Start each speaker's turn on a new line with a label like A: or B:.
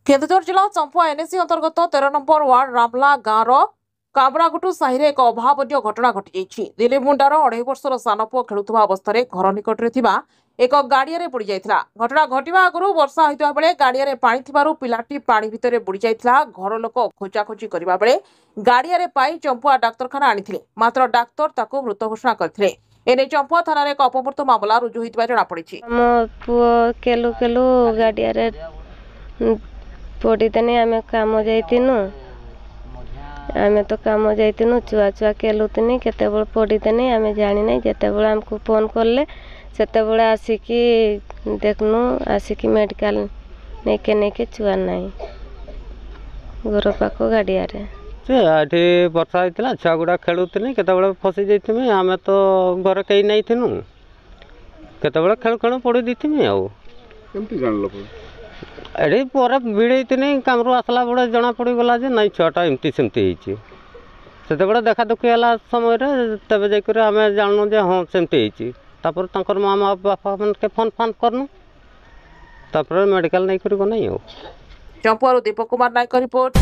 A: केन्दुझर जिला चंपुआ एनएसी अंतर्गत 13 number ward रामला गाँव काबरागुटु साहि एक अभावन घटना घटी दिलीप मुंडार 2.5 वर्षर सान पुओ खेलुवा अवस्था घर निकट एक गाड़िया बुड़ी जाता घटना घटवा आगु वर्षा होता बेले गाड़िया पानी पिलाटी पानी भितर बुड़ी जाता घर लोक खोजाखोजी करने बेले गाड़िया पाई चंपुआ डाक्तरखाना आनी मात्र डाक्तर ताको मृत घोषणा करते एने चंपुआ थाना एक अपमृत मामला रुजु होता जमापड़ी।
B: केलु केलु गाड़िया पड़ीदेने आम कम जाइनु आम तो कम जाइनु छुआ छुआ केलुनी केत पड़ीदेने आम जानी ना जिते आमको फोन कले से आसिकी देखनु आसिकी मेडिकल नहीं छुआ ना घर पाख गाड़िया
C: वर्षा होता छुआ गुड़ा खेलुनी केत फसी जाइए आम तो घर कई नहीं थी केत खेल खेल पड़ी दी एडी पर भिड़े कम आसला बड़े जना पड़गला ना छुआटा एमती सेमती से देखा दुखी है समय तब जाकर आम जानू जे हाँ सेमती तापर मामा बापा मन के फोन फान करनु तापर मेडिकल नहीं कर गई।
A: चंपुआ दीपक कुमार नायक रिपोर्ट।